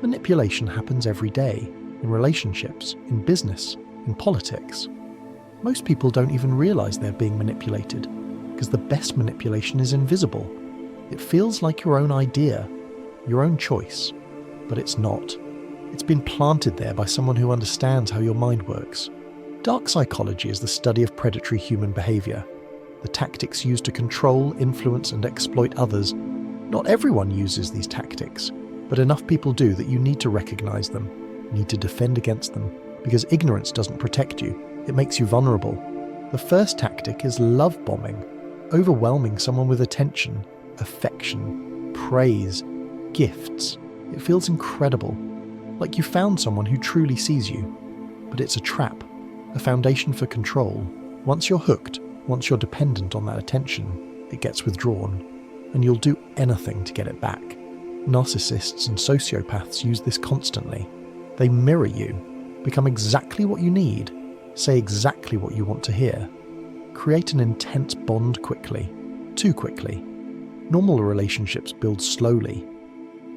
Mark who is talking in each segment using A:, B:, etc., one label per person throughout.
A: Manipulation happens every day, in relationships, in business, in politics. Most people don't even realize they're being manipulated, because the best manipulation is invisible. It feels like your own idea, your own choice, but it's not. It's been planted there by someone who understands how your mind works. Dark psychology is the study of predatory human behavior, the tactics used to control, influence, and exploit others. Not everyone uses these tactics, but enough people do that you need to recognize them, need to defend against them, because ignorance doesn't protect you, it makes you vulnerable. The first tactic is love bombing, overwhelming someone with attention, affection, praise, gifts. It feels incredible, like you found someone who truly sees you. But it's a trap, a foundation for control. Once you're hooked, once you're dependent on that attention, it gets withdrawn, and you'll do anything to get it back. Narcissists and sociopaths use this constantly. They mirror you, become exactly what you need, say exactly what you want to hear, create an intense bond quickly, too quickly. Normal relationships build slowly,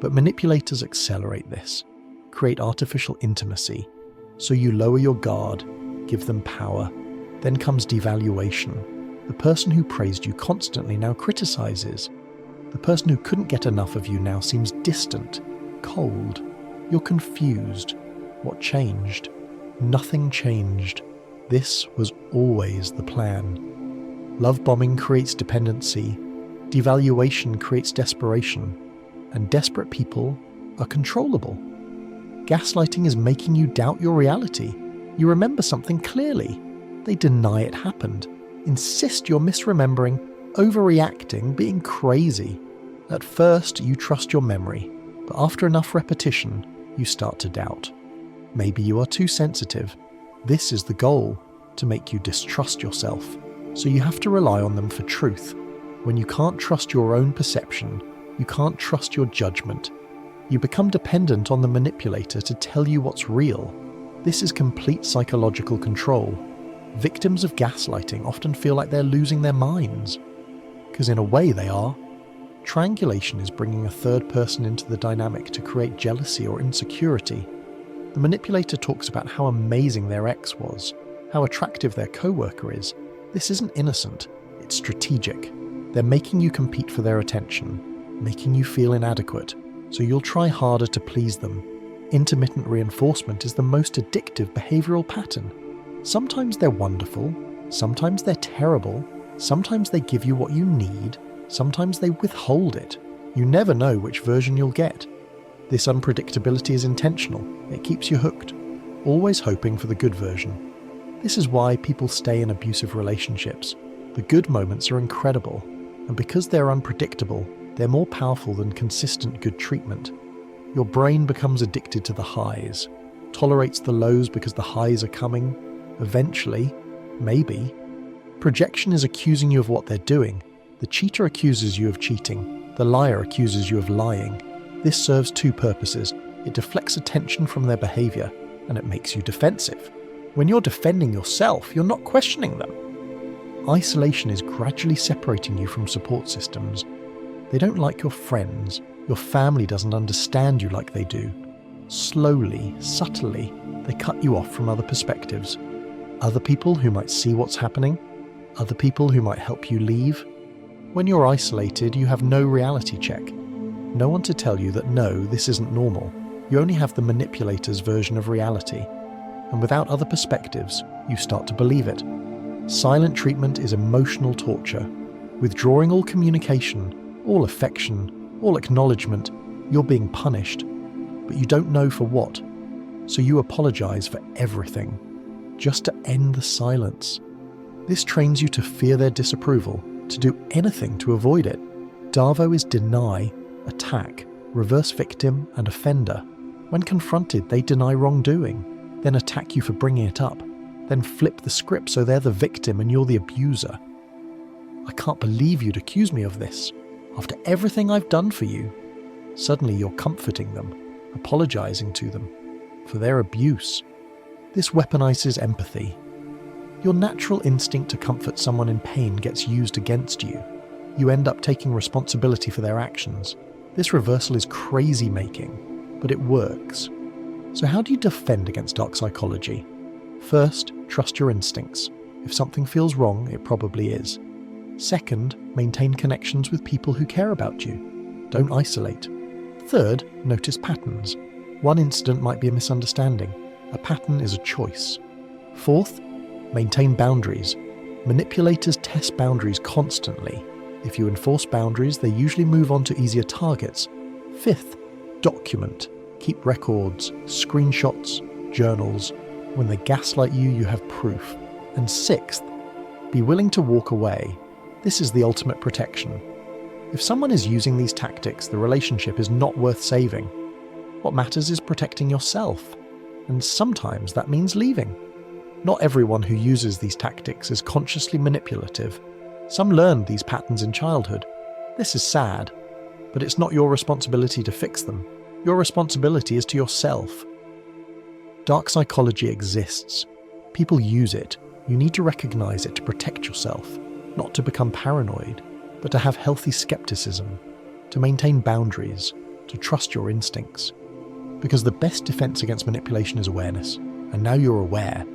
A: but manipulators accelerate this, create artificial intimacy, so you lower your guard, give them power. Then comes devaluation. The person who praised you constantly now criticizes. The person who couldn't get enough of you now seems distant, cold. You're confused. What changed? Nothing changed. This was always the plan. Love bombing creates dependency. Devaluation creates desperation. And desperate people are controllable. Gaslighting is making you doubt your reality. You remember something clearly. They deny it happened, insist you're misremembering, overreacting, being crazy. At first, you trust your memory, but after enough repetition, you start to doubt. Maybe you are too sensitive. This is the goal, to make you distrust yourself. So you have to rely on them for truth. When you can't trust your own perception, you can't trust your judgment. You become dependent on the manipulator to tell you what's real. This is complete psychological control. Victims of gaslighting often feel like they're losing their minds. Because in a way they are. Triangulation is bringing a third person into the dynamic to create jealousy or insecurity. The manipulator talks about how amazing their ex was, how attractive their coworker is. This isn't innocent, it's strategic. They're making you compete for their attention, making you feel inadequate, so you'll try harder to please them. Intermittent reinforcement is the most addictive behavioral pattern. Sometimes they're wonderful, sometimes they're terrible, sometimes they give you what you need, sometimes they withhold it. You never know which version you'll get. This unpredictability is intentional. It keeps you hooked, always hoping for the good version. This is why people stay in abusive relationships. The good moments are incredible, and because they're unpredictable, they're more powerful than consistent good treatment. Your brain becomes addicted to the highs, tolerates the lows because the highs are coming. Eventually, maybe. Projection is accusing you of what they're doing. The cheater accuses you of cheating. The liar accuses you of lying. This serves two purposes. It deflects attention from their behavior, and it makes you defensive. When you're defending yourself, you're not questioning them. Isolation is gradually separating you from support systems. They don't like your friends. Your family doesn't understand you like they do. Slowly, subtly, they cut you off from other perspectives. Other people who might see what's happening, other people who might help you leave. When you're isolated, you have no reality check. No one to tell you that no, this isn't normal. You only have the manipulator's version of reality. And without other perspectives, you start to believe it. Silent treatment is emotional torture. Withdrawing all communication, all affection, all acknowledgement, you're being punished. But you don't know for what. So you apologize for everything, just to end the silence. This trains you to fear their disapproval, to do anything to avoid it. DARVO is deny, attack, reverse victim, and offender. When confronted, they deny wrongdoing, then attack you for bringing it up, then flip the script so they're the victim and you're the abuser. I can't believe you'd accuse me of this. After everything I've done for you. Suddenly you're comforting them, apologizing to them for their abuse. This weaponizes empathy. Your natural instinct to comfort someone in pain gets used against you. You end up taking responsibility for their actions. This reversal is crazy making. but it works. So how do you defend against dark psychology? First, trust your instincts. If something feels wrong, it probably is. Second, maintain connections with people who care about you. Don't isolate. Third, notice patterns. One incident might be a misunderstanding. A pattern is a choice. Fourth, maintain boundaries. Manipulators test boundaries constantly. If you enforce boundaries, they usually move on to easier targets. Fifth, document. Keep records, screenshots, journals. When they gaslight you, you have proof. And sixth, be willing to walk away. This is the ultimate protection. If someone is using these tactics, the relationship is not worth saving. What matters is protecting yourself. And sometimes that means leaving. Not everyone who uses these tactics is consciously manipulative. Some learned these patterns in childhood. This is sad, but it's not your responsibility to fix them. Your responsibility is to yourself. Dark psychology exists. People use it. You need to recognize it to protect yourself, not to become paranoid, but to have healthy skepticism, to maintain boundaries, to trust your instincts. Because the best defense against manipulation is awareness, and now you're aware,